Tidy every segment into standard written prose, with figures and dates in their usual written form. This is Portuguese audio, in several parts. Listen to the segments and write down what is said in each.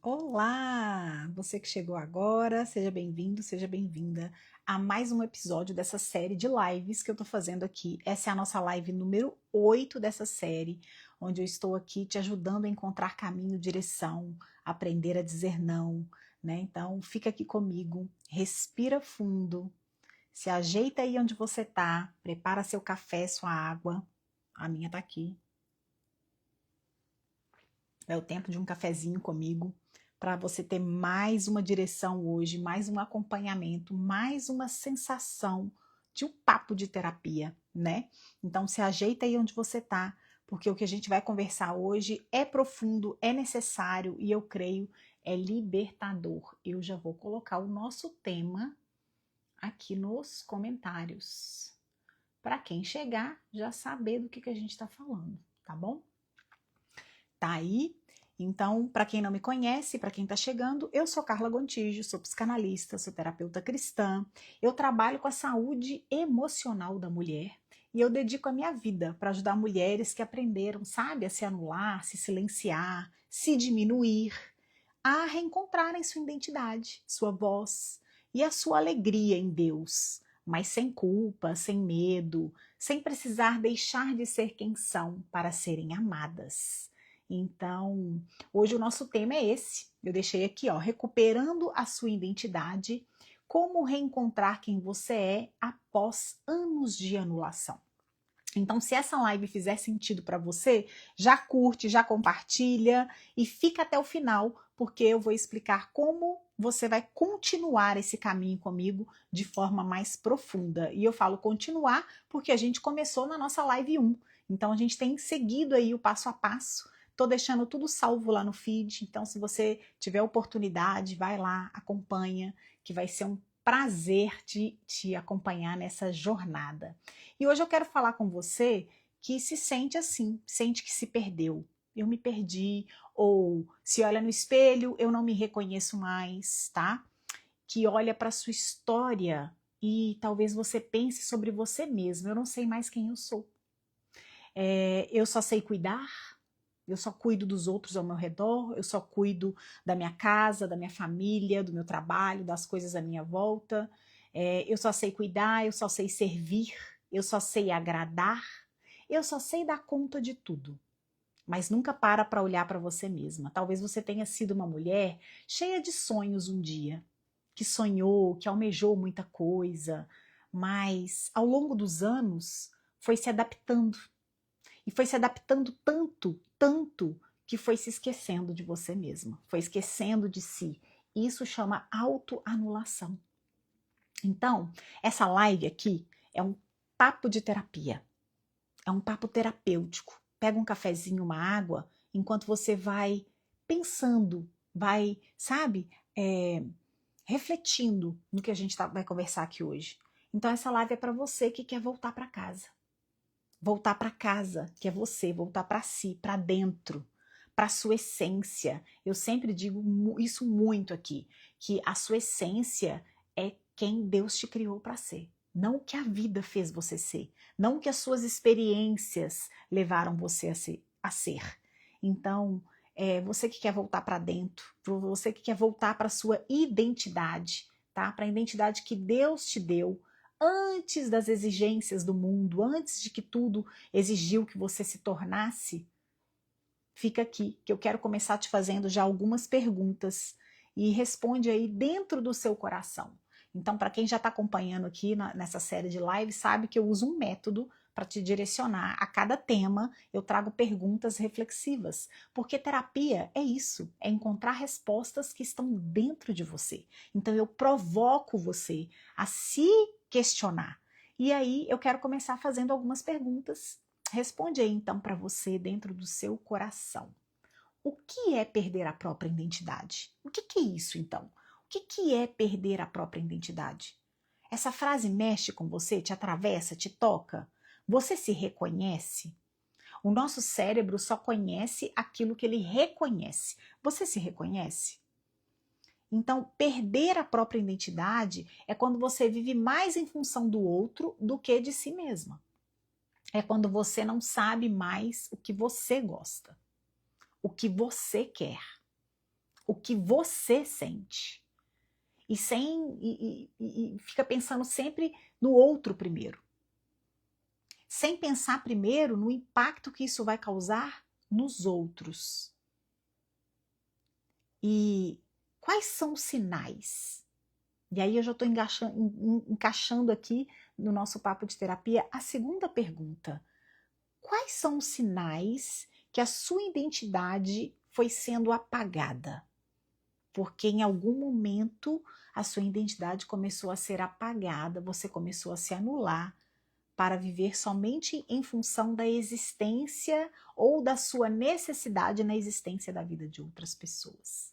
Olá! Você que chegou agora, seja bem-vindo, seja bem-vinda a mais um episódio dessa série de lives que eu tô fazendo aqui. Essa é a nossa live número 8 dessa série, onde eu estou aqui te ajudando a encontrar caminho, direção, aprender a dizer não, né? Então, fica aqui comigo, respira fundo, se ajeita aí onde você tá, prepara seu café, sua água. A minha tá aqui. É o tempo de um cafezinho comigo, para você ter mais uma direção hoje, mais um acompanhamento, mais uma sensação de um papo de terapia, né? Então se ajeita aí onde você tá, porque o que a gente vai conversar hoje é profundo, é necessário e eu creio é libertador. Eu já vou colocar o nosso tema aqui nos comentários, para quem chegar já saber do que a gente está falando, tá bom? Tá aí? Então, para quem não me conhece, para quem está chegando, eu sou Carla Gontijo, sou psicanalista, sou terapeuta cristã, eu trabalho com a saúde emocional da mulher e eu dedico a minha vida para ajudar mulheres que aprenderam, sabe, a se anular, se silenciar, se diminuir, a reencontrarem sua identidade, sua voz e a sua alegria em Deus, mas sem culpa, sem medo, sem precisar deixar de ser quem são para serem amadas. Então, hoje o nosso tema é esse. Eu deixei aqui, ó, recuperando a sua identidade, como reencontrar quem você é após anos de anulação. Então, se essa live fizer sentido para você, já curte, já compartilha e fica até o final, porque eu vou explicar como você vai continuar esse caminho comigo de forma mais profunda. E eu falo continuar porque a gente começou na nossa live 1. Então, a gente tem seguido aí o passo a passo. Tô deixando tudo salvo lá no feed. Então, se você tiver oportunidade, vai lá, acompanha, que vai ser um prazer te acompanhar nessa jornada. E hoje eu quero falar com você que se sente assim, sente que se perdeu. Eu me perdi, ou se olha no espelho, eu não me reconheço mais, tá? Que olha para sua história e talvez você pense sobre você mesmo. Eu não sei mais quem eu sou. Eu só sei cuidar, eu só cuido dos outros ao meu redor, eu só cuido da minha casa, da minha família, do meu trabalho, das coisas à minha volta. Eu só sei cuidar, eu só sei servir, eu só sei agradar, eu só sei dar conta de tudo. Mas nunca para olhar para você mesma. Talvez você tenha sido uma mulher cheia de sonhos um dia, que sonhou, que almejou muita coisa, mas ao longo dos anos foi se adaptando e foi se adaptando tanto, tanto, que foi se esquecendo de você mesma, foi esquecendo de si. Isso chama autoanulação. Então, essa live aqui é um papo de terapia, é um papo terapêutico. Pega um cafezinho, uma água, enquanto você vai pensando, vai, sabe, refletindo no que a gente vai conversar aqui hoje. Então, essa live é para você que quer voltar para casa. Voltar para casa, que é você, voltar para si, para dentro, para sua essência. Eu sempre digo isso muito aqui, que a sua essência é quem Deus te criou para ser, não o que a vida fez você ser, não o que as suas experiências levaram você a ser. Então, você que quer voltar para dentro, você que quer voltar para sua identidade, tá? Para a identidade que Deus te deu, antes das exigências do mundo, antes de que tudo exigiu que você se tornasse, fica aqui, que eu quero começar te fazendo já algumas perguntas e responde aí dentro do seu coração. Então, para quem já está acompanhando aqui nessa série de lives, sabe que eu uso um método para te direcionar. A cada tema, eu trago perguntas reflexivas, porque terapia é isso, é encontrar respostas que estão dentro de você. Então, eu provoco você a se questionar. E aí, eu quero começar fazendo algumas perguntas. Responde aí, então, para você dentro do seu coração. O que é perder a própria identidade? O que é isso, então? O que é perder a própria identidade? Essa frase mexe com você, te atravessa, te toca? Você se reconhece? O nosso cérebro só conhece aquilo que ele reconhece. Você se reconhece? Então, perder a própria identidade é quando você vive mais em função do outro do que de si mesma. É quando você não sabe mais o que você gosta, o que você quer, o que você sente. E fica pensando sempre no outro primeiro. Sem pensar primeiro no impacto que isso vai causar nos outros. E quais são os sinais? E aí eu já estou encaixando aqui no nosso papo de terapia a segunda pergunta. Quais são os sinais que a sua identidade foi sendo apagada? Porque em algum momento a sua identidade começou a ser apagada, você começou a se anular para viver somente em função da existência ou da sua necessidade na existência da vida de outras pessoas.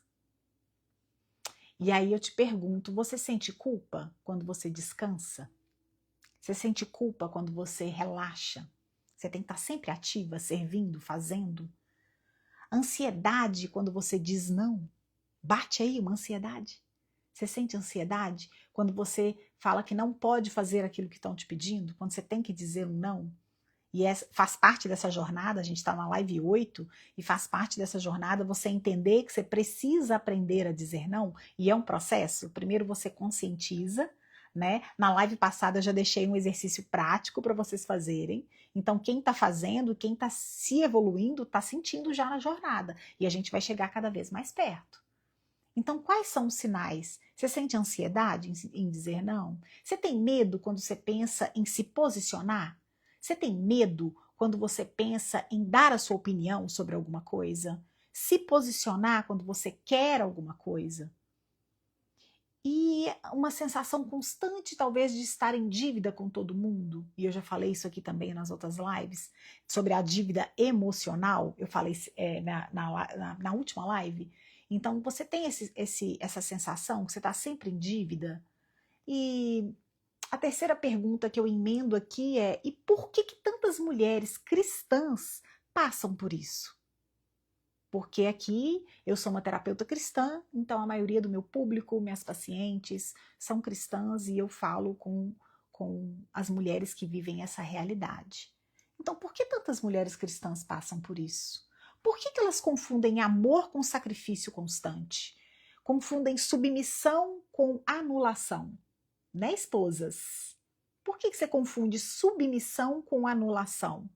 E aí eu te pergunto, você sente culpa quando você descansa? Você sente culpa quando você relaxa? Você tem que estar sempre ativa, servindo, fazendo? Ansiedade quando você diz não? Bate aí uma ansiedade? Você sente ansiedade quando você fala que não pode fazer aquilo que estão te pedindo? Quando você tem que dizer um não? E faz parte dessa jornada, a gente está na live 8, e faz parte dessa jornada você entender que você precisa aprender a dizer não, e é um processo. Primeiro você conscientiza, né? Na live passada eu já deixei um exercício prático para vocês fazerem. Então quem está fazendo, quem está se evoluindo, está sentindo já na jornada, e a gente vai chegar cada vez mais perto. Então, quais são os sinais? Você sente ansiedade em dizer não? Você tem medo quando você pensa em se posicionar? Você tem medo quando você pensa em dar a sua opinião sobre alguma coisa? Se posicionar quando você quer alguma coisa? E uma sensação constante, talvez, de estar em dívida com todo mundo. E eu já falei isso aqui também nas outras lives, sobre a dívida emocional. Eu falei na última live. Então, você tem essa sensação que você está sempre em dívida? E a terceira pergunta que eu emendo aqui é: e por que tantas mulheres cristãs passam por isso? Porque aqui eu sou uma terapeuta cristã, então a maioria do meu público, minhas pacientes, são cristãs e eu falo com as mulheres que vivem essa realidade. Então, por que tantas mulheres cristãs passam por isso? Por que elas confundem amor com sacrifício constante? Confundem submissão com anulação? Né, esposas? Por que você confunde submissão com anulação?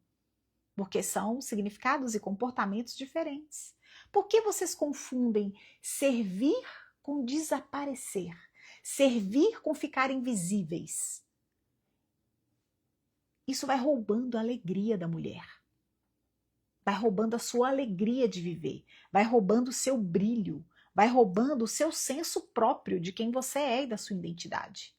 Porque são significados e comportamentos diferentes. Por que vocês confundem servir com desaparecer? Servir com ficar invisíveis? Isso vai roubando a alegria da mulher. Vai roubando a sua alegria de viver. Vai roubando o seu brilho. Vai roubando o seu senso próprio de quem você é e da sua identidade.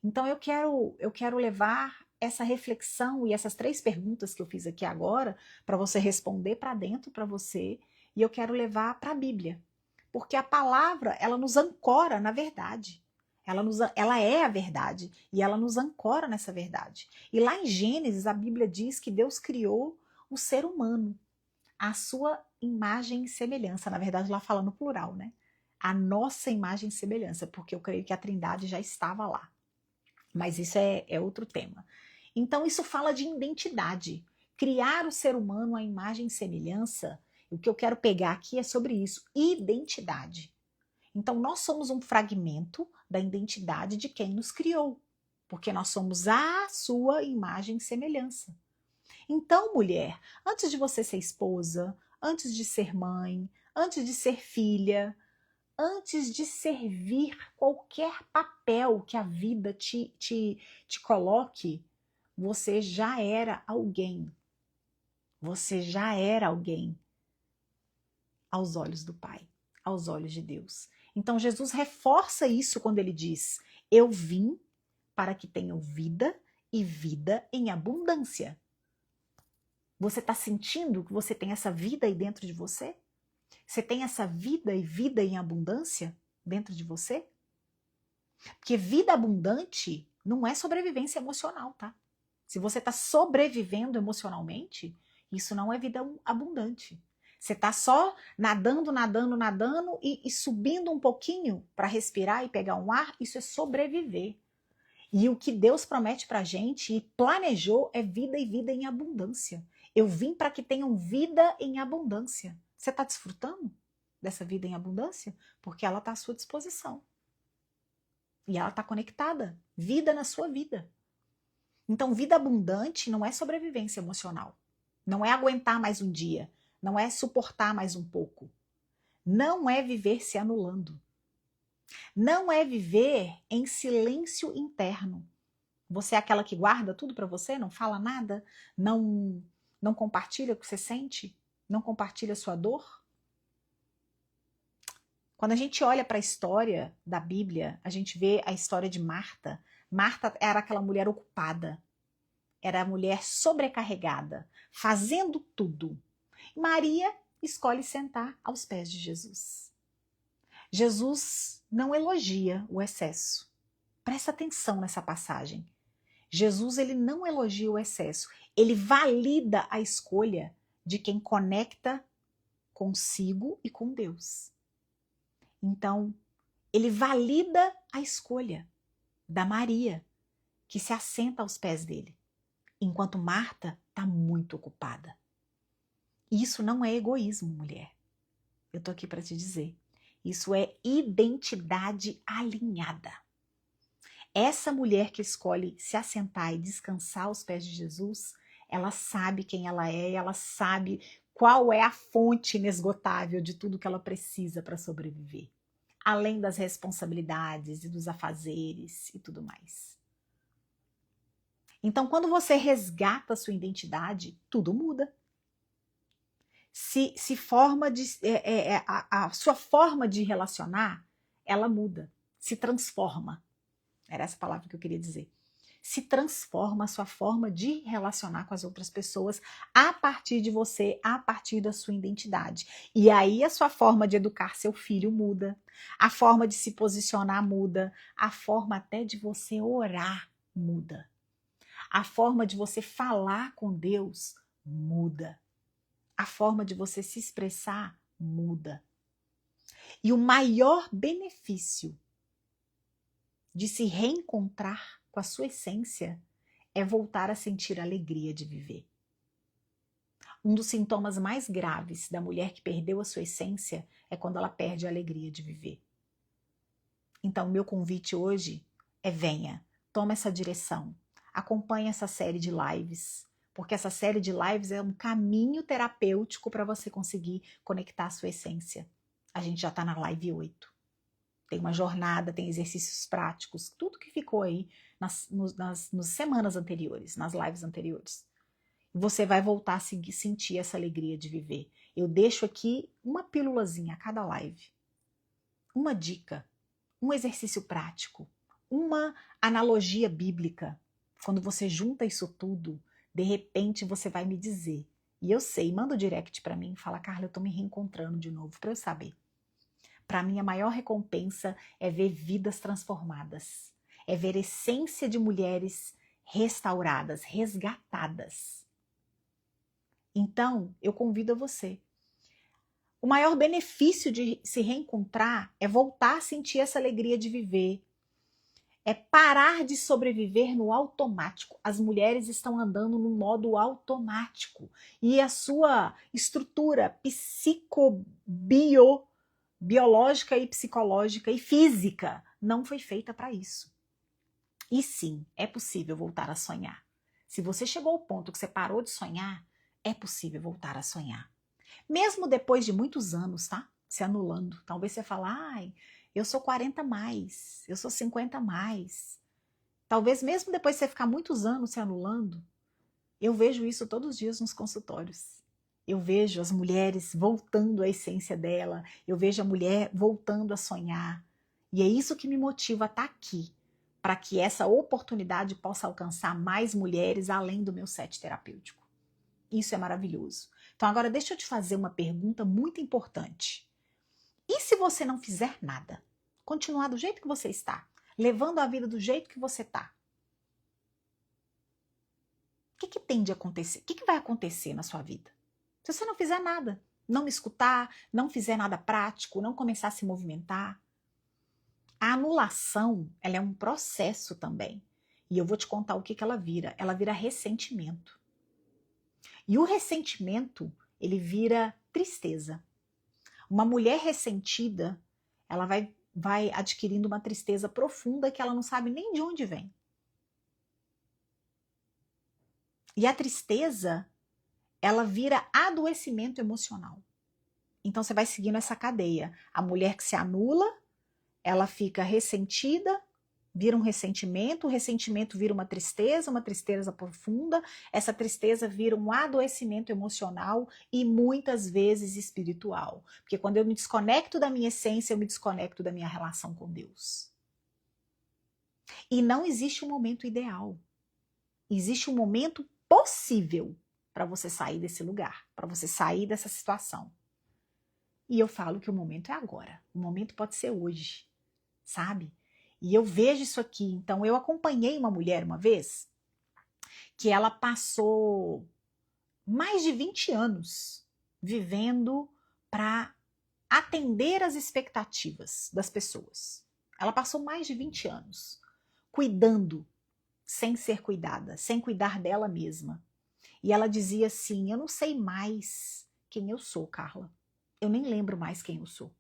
Então eu quero levar essa reflexão e essas 3 perguntas que eu fiz aqui agora para você responder para dentro para você, e eu quero levar para a Bíblia. Porque a palavra, ela nos ancora na verdade. Ela é a verdade e ela nos ancora nessa verdade. E lá em Gênesis, a Bíblia diz que Deus criou o ser humano, a sua imagem e semelhança. Na verdade, lá fala no plural, né? A nossa imagem e semelhança, porque eu creio que a Trindade já estava lá. Mas isso é outro tema. Então, isso fala de identidade. Criar o ser humano à imagem e semelhança, o que eu quero pegar aqui é sobre isso, identidade. Então, nós somos um fragmento da identidade de quem nos criou, porque nós somos a sua imagem e semelhança. Então, mulher, antes de você ser esposa, antes de ser mãe, antes de ser filha, antes de servir qualquer papel que a vida te coloque, você já era alguém. Você já era alguém aos olhos do Pai, aos olhos de Deus. Então Jesus reforça isso quando ele diz: eu vim para que tenham vida e vida em abundância. Você está sentindo que você tem essa vida aí dentro de você? Você tem essa vida e vida em abundância dentro de você? Porque vida abundante não é sobrevivência emocional, tá? Se você está sobrevivendo emocionalmente, isso não é vida abundante. Você está só nadando, nadando, nadando e subindo um pouquinho para respirar e pegar um ar, isso é sobreviver. E o que Deus promete para a gente e planejou é vida e vida em abundância. Eu vim para que tenham vida em abundância. Você está desfrutando dessa vida em abundância? Porque ela está à sua disposição. E ela está conectada. Vida na sua vida. Então, vida abundante não é sobrevivência emocional. Não é aguentar mais um dia. Não é suportar mais um pouco. Não é viver se anulando. Não é viver em silêncio interno. Você é aquela que guarda tudo para você, não fala nada, não compartilha o que você sente, não compartilha a sua dor. Quando a gente olha para a história da Bíblia, a gente vê a história de Marta. Marta era aquela mulher ocupada, era a mulher sobrecarregada, fazendo tudo. Maria escolhe sentar aos pés de Jesus. Jesus não elogia o excesso. Presta atenção nessa passagem. Jesus, ele não elogia o excesso. Ele valida a escolha de quem conecta consigo e com Deus. Então, ele valida a escolha da Maria, que se assenta aos pés dele, enquanto Marta está muito ocupada. Isso não é egoísmo, mulher. Eu tô aqui para te dizer. Isso é identidade alinhada. Essa mulher que escolhe se assentar e descansar aos pés de Jesus, ela sabe quem ela é, ela sabe qual é a fonte inesgotável de tudo que ela precisa para sobreviver. Além das responsabilidades e dos afazeres e tudo mais. Então, quando você resgata a sua identidade, tudo muda. A sua forma de relacionar, ela muda, se transforma. Era essa palavra que eu queria dizer. Se transforma a sua forma de relacionar com as outras pessoas a partir de você, a partir da sua identidade. E aí a sua forma de educar seu filho muda, a forma de se posicionar muda, a forma até de você orar muda. A forma de você falar com Deus muda. A forma de você se expressar muda. E o maior benefício de se reencontrar com a sua essência é voltar a sentir a alegria de viver. Um dos sintomas mais graves da mulher que perdeu a sua essência é quando ela perde a alegria de viver. Então, meu convite hoje é: venha, toma essa direção, acompanhe essa série de lives, porque essa série de lives é um caminho terapêutico para você conseguir conectar a sua essência. A gente já está na live 8. Tem uma jornada, tem exercícios práticos, tudo que ficou aí nas semanas anteriores, nas lives anteriores. Você vai voltar a sentir essa alegria de viver. Eu deixo aqui uma pílulazinha a cada live. Uma dica, um exercício prático, uma analogia bíblica. Quando você junta isso tudo, de repente você vai me dizer. E eu sei, manda o direct para mim e fala: Carla, eu tô me reencontrando de novo, para eu saber. Para mim, a maior recompensa é ver vidas transformadas. É ver essência de mulheres restauradas, resgatadas. Então, eu convido a você. O maior benefício de se reencontrar é voltar a sentir essa alegria de viver. É parar de sobreviver no automático. As mulheres estão andando no modo automático. E a sua estrutura biológica e psicológica e física não foi feita para isso. E sim, é possível voltar a sonhar. Se você chegou ao ponto que você parou de sonhar, é possível voltar a sonhar. Mesmo depois de muitos anos, tá? Se anulando. Talvez você fale: ai, eu sou 40 mais, eu sou 50 mais. Talvez mesmo depois de você ficar muitos anos se anulando, eu vejo isso todos os dias nos consultórios. Eu vejo as mulheres voltando à essência dela, eu vejo a mulher voltando a sonhar. E é isso que me motiva a estar aqui, para que essa oportunidade possa alcançar mais mulheres além do meu set terapêutico. Isso é maravilhoso. Então agora deixa eu te fazer uma pergunta muito importante. E se você não fizer nada? Continuar do jeito que você está, levando a vida do jeito que você está? O que tem de acontecer? O que vai acontecer na sua vida? Se você não fizer nada, não me escutar, não fizer nada prático, não começar a se movimentar. A anulação, ela é um processo também. E eu vou te contar o que ela vira. Ela vira ressentimento. E o ressentimento, ele vira tristeza. Uma mulher ressentida, ela vai adquirindo uma tristeza profunda que ela não sabe nem de onde vem. E a tristeza, ela vira adoecimento emocional. Então você vai seguindo essa cadeia. A mulher que se anula, ela fica ressentida, vira um ressentimento, o ressentimento vira uma tristeza profunda, essa tristeza vira um adoecimento emocional e muitas vezes espiritual. Porque quando eu me desconecto da minha essência, eu me desconecto da minha relação com Deus. E não existe um momento ideal. Existe um momento possível para você sair desse lugar, para você sair dessa situação. E eu falo que o momento é agora. O momento pode ser hoje, sabe? E eu vejo isso aqui. Então, eu acompanhei uma mulher uma vez que ela passou mais de 20 anos vivendo para atender as expectativas das pessoas. Ela passou mais de 20 anos cuidando sem ser cuidada, sem cuidar dela mesma. E ela dizia assim: eu não sei mais quem eu sou, Carla. Eu nem lembro mais quem eu sou.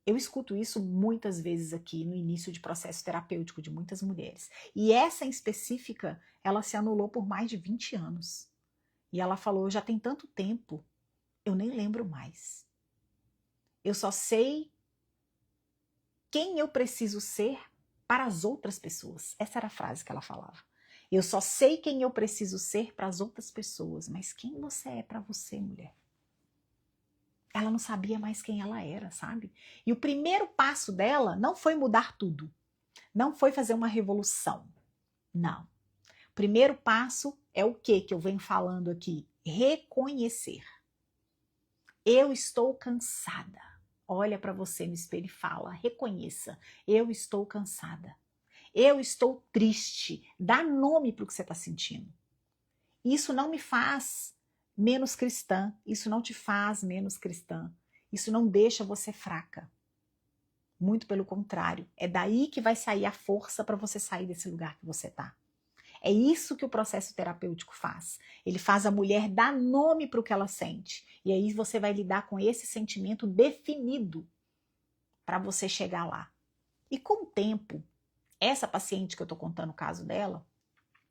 Eu escuto isso muitas vezes aqui no início de processo terapêutico de muitas mulheres. E essa em específica, ela se anulou por mais de 20 anos. E ela falou: já tem tanto tempo, eu nem lembro mais. Eu só sei quem eu preciso ser para as outras pessoas. Essa era a frase que ela falava. Eu só sei quem eu preciso ser para as outras pessoas, mas quem você é para você, mulher? Ela não sabia mais quem ela era, sabe? E o primeiro passo dela não foi mudar tudo. Não foi fazer uma revolução. Não. O primeiro passo é o que eu venho falando aqui? Reconhecer. Eu estou cansada. Olha para você no espelho e fala, reconheça. Eu estou cansada. Eu estou triste. Dá nome para o que você está sentindo. Isso não me faz menos cristã. Isso não te faz menos cristã. Isso não deixa você fraca. Muito pelo contrário. É daí que vai sair a força para você sair desse lugar que você está. É isso que o processo terapêutico faz. Ele faz a mulher dar nome para o que ela sente. E aí você vai lidar com esse sentimento definido para você chegar lá. E com o tempo, essa paciente que eu estou contando o caso dela,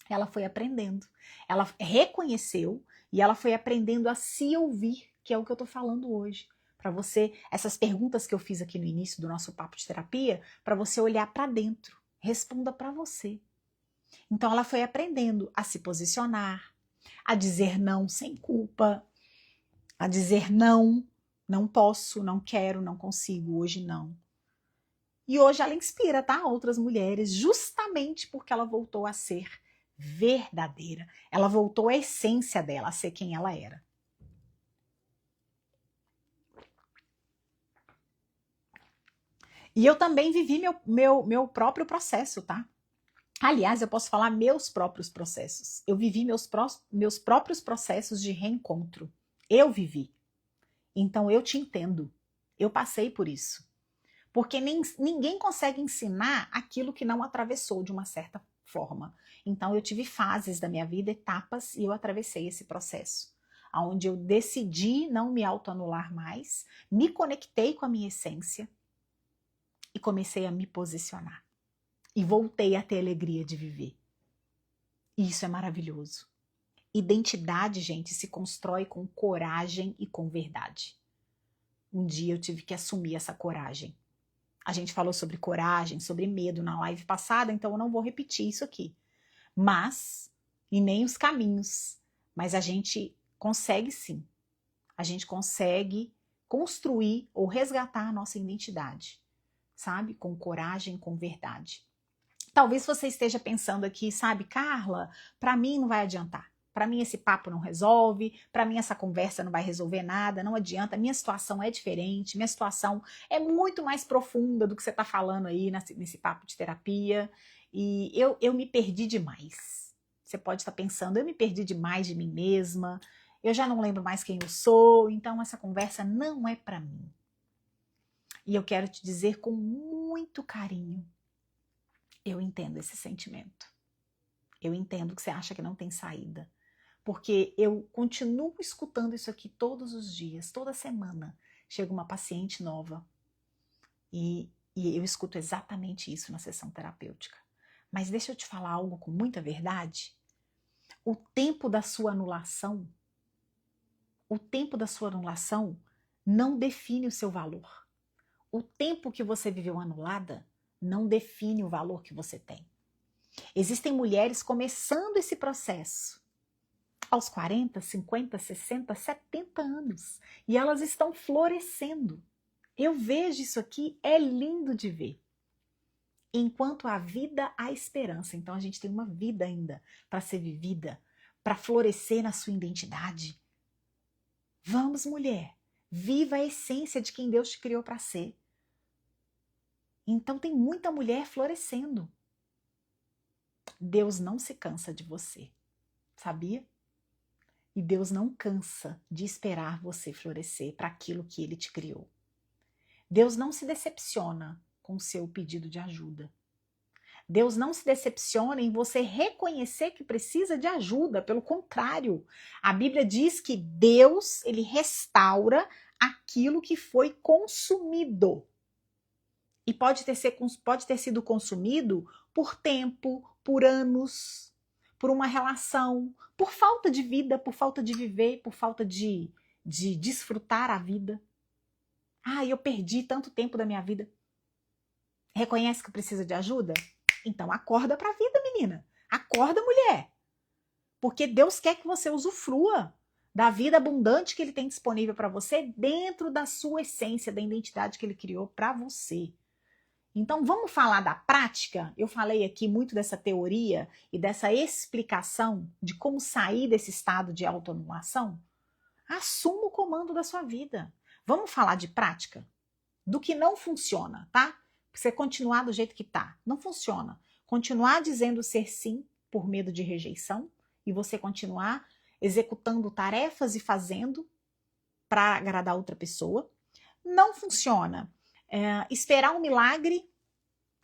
ela foi aprendendo. Ela reconheceu e ela foi aprendendo a se ouvir, que é o que eu estou falando hoje. Para você, essas perguntas que eu fiz aqui no início do nosso papo de terapia, para você olhar para dentro. Responda para você. Então ela foi aprendendo a se posicionar, a dizer não sem culpa, a dizer não, não posso, não quero, não consigo, hoje não. E hoje ela inspira, tá? Outras mulheres, justamente porque ela voltou a ser verdadeira. Ela voltou à essência dela, a ser quem ela era. E eu também vivi meu próprio processo, tá? Aliás, eu posso falar meus próprios processos. Eu vivi meus próprios processos de reencontro. Eu vivi. Então eu te entendo. Eu passei por isso. Porque ninguém consegue ensinar aquilo que não atravessou de uma certa forma. Então eu tive fases da minha vida, etapas, e eu atravessei esse processo. Onde eu decidi não me autoanular mais, me conectei com a minha essência e comecei a me posicionar. E voltei a ter alegria de viver. E isso é maravilhoso. Identidade, gente, se constrói com coragem e com verdade. Um dia eu tive que assumir essa coragem. A gente falou sobre coragem, sobre medo na live passada, então eu não vou repetir isso aqui. Mas, e nem os caminhos, mas a gente consegue sim. A gente consegue construir ou resgatar a nossa identidade, sabe? Com coragem, com verdade. Talvez você esteja pensando aqui, sabe, Carla, para mim não vai adiantar. Para mim esse papo não resolve, para mim essa conversa não vai resolver nada, não adianta, minha situação é diferente, minha situação é muito mais profunda do que você está falando aí nesse papo de terapia, e eu me perdi demais. Você pode estar pensando, eu me perdi demais de mim mesma, eu já não lembro mais quem eu sou, então essa conversa não é para mim. E eu quero te dizer com muito carinho, eu entendo esse sentimento. Eu entendo que você acha que não tem saída. Porque eu continuo escutando isso aqui todos os dias, toda semana. chega uma paciente nova e eu escuto exatamente isso na sessão terapêutica. Mas deixa eu te falar algo com muita verdade. O tempo da sua anulação não define o seu valor. O tempo que você viveu anulada não define o valor que você tem. Existem mulheres começando esse processo aos 40, 50, 60, 70 anos e elas estão florescendo. Eu vejo isso aqui, é lindo de ver. Enquanto há vida, há esperança. Então a gente tem uma vida ainda para ser vivida, para florescer na sua identidade. Vamos, mulher, viva a essência de quem Deus te criou para ser. Então tem muita mulher florescendo. Deus não se cansa de você, sabia? E Deus não cansa de esperar você florescer para aquilo que Ele te criou. Deus não se decepciona com o seu pedido de ajuda. Deus não se decepciona em você reconhecer que precisa de ajuda, pelo contrário. A Bíblia diz que Deus, Ele restaura aquilo que foi consumido. E pode ter sido consumido por tempo, por anos, por uma relação, por falta de vida, por falta de viver, por falta de desfrutar a vida. Ah, eu perdi tanto tempo da minha vida. Reconhece que precisa de ajuda? Então acorda para a vida, menina. Acorda, mulher. Porque Deus quer que você usufrua da vida abundante que Ele tem disponível para você dentro da sua essência, da identidade que Ele criou para você. Então vamos falar da prática? Eu falei aqui muito dessa teoria e dessa explicação de como sair desse estado de autoanulação. Assuma o comando da sua vida. Vamos falar de prática? Do que não funciona, tá? Você continuar do jeito que tá. Não funciona. Continuar dizendo ser sim por medo de rejeição e você continuar executando tarefas e fazendo para agradar outra pessoa. Não funciona. Esperar um milagre,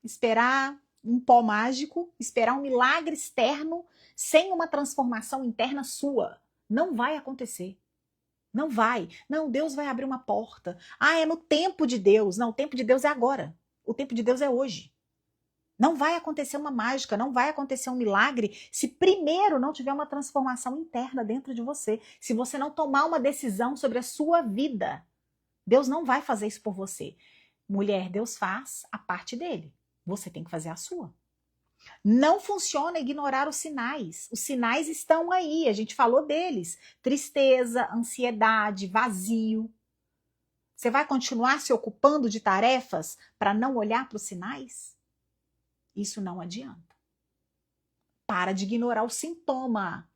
esperar um pó mágico, esperar um milagre externo sem uma transformação interna sua. Não vai acontecer. Não vai. Não, Deus vai abrir uma porta. Ah, é no tempo de Deus. Não, o tempo de Deus é agora. O tempo de Deus é hoje. Não vai acontecer uma mágica, não vai acontecer um milagre se primeiro não tiver uma transformação interna dentro de você. Se você não tomar uma decisão sobre a sua vida. Deus não vai fazer isso por você. Mulher, Deus faz a parte dele. Você tem que fazer a sua. Não funciona ignorar os sinais. Os sinais estão aí, a gente falou deles. Tristeza, ansiedade, vazio. Você vai continuar se ocupando de tarefas para não olhar para os sinais? Isso não adianta. Para de ignorar o sintoma.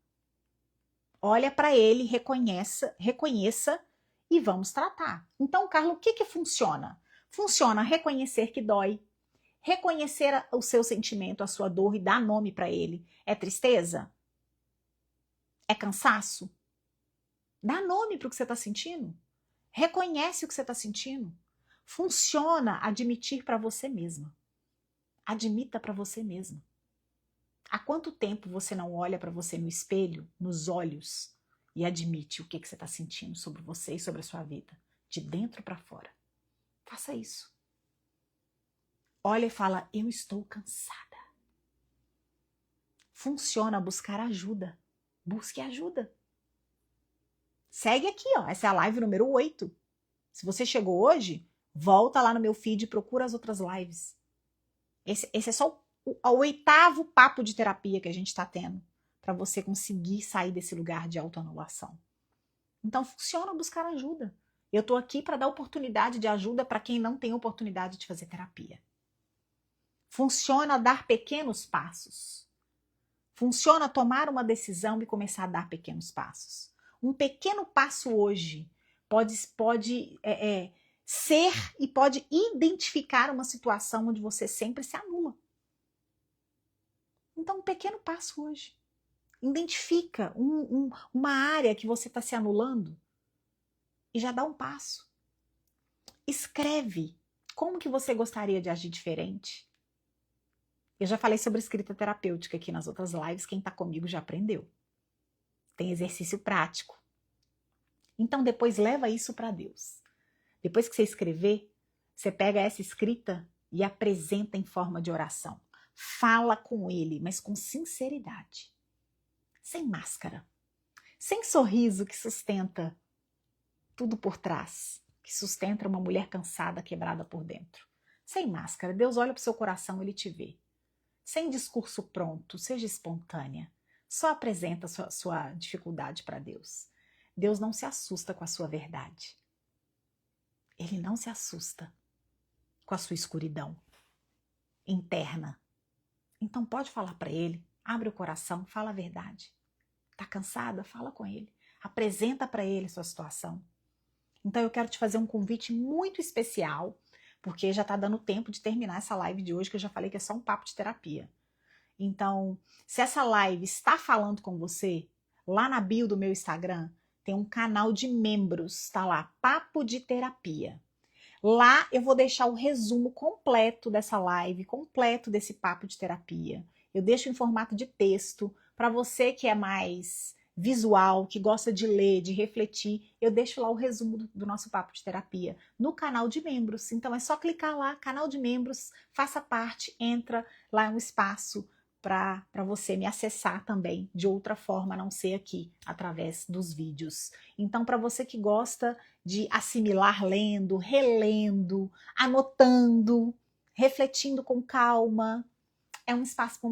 Olha para ele, reconheça e vamos tratar. Então, Carla, o que funciona? Funciona reconhecer que dói, reconhecer o seu sentimento, a sua dor e dar nome para ele. É tristeza? É cansaço? Dá nome para o que você está sentindo. Reconhece o que você está sentindo. Funciona admitir para você mesma. Admita para você mesma. Há quanto tempo você não olha para você no espelho, nos olhos, e admite o que você está sentindo sobre você e sobre a sua vida, de dentro para fora? Faça isso. Olha e fala, eu estou cansada. Funciona buscar ajuda. Busque ajuda. Segue aqui, ó. Essa é a live número 8. Se você chegou hoje, volta lá no meu feed e procura as outras lives. Esse é só o 8º papo de terapia que a gente está tendo para você conseguir sair desse lugar de autoanulação. Então funciona buscar ajuda. Eu estou aqui para dar oportunidade de ajuda para quem não tem oportunidade de fazer terapia. Funciona dar pequenos passos. Funciona tomar uma decisão e começar a dar pequenos passos. Um pequeno passo hoje pode ser e pode identificar uma situação onde você sempre se anula. Então, um pequeno passo hoje. Identifica uma área que você está se anulando e já dá um passo. Escreve como que você gostaria de agir diferente. Eu já falei sobre escrita terapêutica aqui nas outras lives, quem está comigo já aprendeu. Tem exercício prático. Então depois leva isso para Deus. Depois que você escrever, você pega essa escrita e apresenta em forma de oração. Fala com ele, mas com sinceridade. Sem máscara. Sem sorriso que sustenta tudo por trás. Que sustenta uma mulher cansada, quebrada por dentro. Sem máscara. Deus olha para o seu coração, ele te vê. Sem discurso pronto, seja espontânea. Só apresenta a sua dificuldade para Deus. Deus não se assusta com a sua verdade. Ele não se assusta com a sua escuridão interna. Então pode falar para ele, abre o coração, fala a verdade. Tá cansada? Fala com ele. Apresenta para ele a sua situação. Então eu quero te fazer um convite muito especial, porque já tá dando tempo de terminar essa live de hoje, que eu já falei que é só um papo de terapia. Então, se essa live está falando com você, lá na bio do meu Instagram, tem um canal de membros, tá lá, Papo de Terapia. Lá eu vou deixar o resumo completo dessa live, completo desse papo de terapia. Eu deixo em formato de texto, para você que é mais visual, que gosta de ler, de refletir, eu deixo lá o resumo do nosso papo de terapia no canal de membros. Então é só clicar lá, canal de membros, faça parte, entra, lá é um espaço para você me acessar também de outra forma, a não ser aqui, através dos vídeos. Então, para você que gosta de assimilar lendo, relendo, anotando, refletindo com calma, é um espaço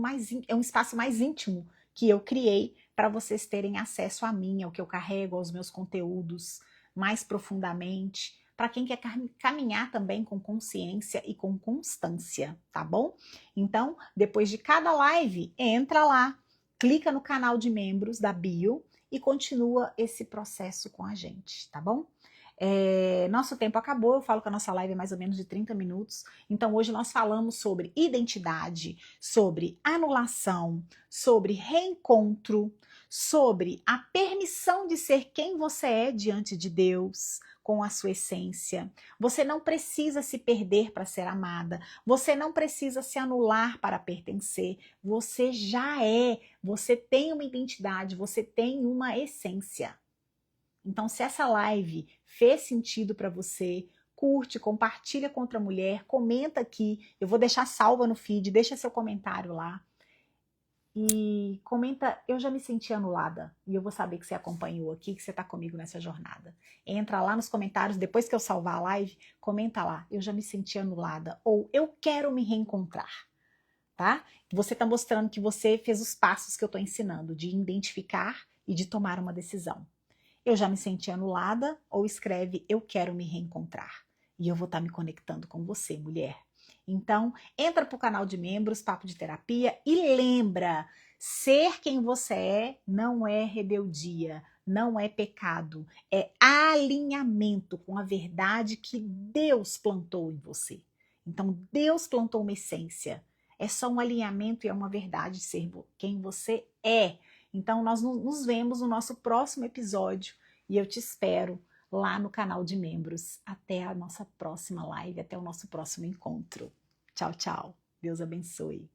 mais íntimo que eu criei para vocês terem acesso a mim, ao que eu carrego, aos meus conteúdos mais profundamente, para quem quer caminhar também com consciência e com constância, tá bom? Então, depois de cada live, entra lá, clica no canal de membros da bio e continua esse processo com a gente, tá bom? Nosso tempo acabou, eu falo que a nossa live é mais ou menos de 30 minutos, então hoje nós falamos sobre identidade, sobre anulação, sobre reencontro, sobre a permissão de ser quem você é diante de Deus, com a sua essência. Você não precisa se perder para ser amada, você não precisa se anular para pertencer, você já é, você tem uma identidade, você tem uma essência. Então, se essa live fez sentido para você, curte, compartilha com outra mulher, comenta aqui. Eu vou deixar salva no feed, deixa seu comentário lá. E comenta, eu já me senti anulada. E eu vou saber que você acompanhou aqui, que você está comigo nessa jornada. Entra lá nos comentários, depois que eu salvar a live, comenta lá, eu já me senti anulada. Ou eu quero me reencontrar. Tá? Você está mostrando que você fez os passos que eu estou ensinando, de identificar e de tomar uma decisão. Eu já me senti anulada, ou escreve, eu quero me reencontrar. E eu vou estar me conectando com você, mulher. Então, entra para o canal de membros, Papo de Terapia, e lembra, ser quem você é não é rebeldia, não é pecado, é alinhamento com a verdade que Deus plantou em você. Então, Deus plantou uma essência. É só um alinhamento e é uma verdade de ser quem você é. Então, nós nos vemos no nosso próximo episódio e eu te espero lá no canal de membros. Até a nossa próxima live, até o nosso próximo encontro. Tchau, tchau. Deus abençoe.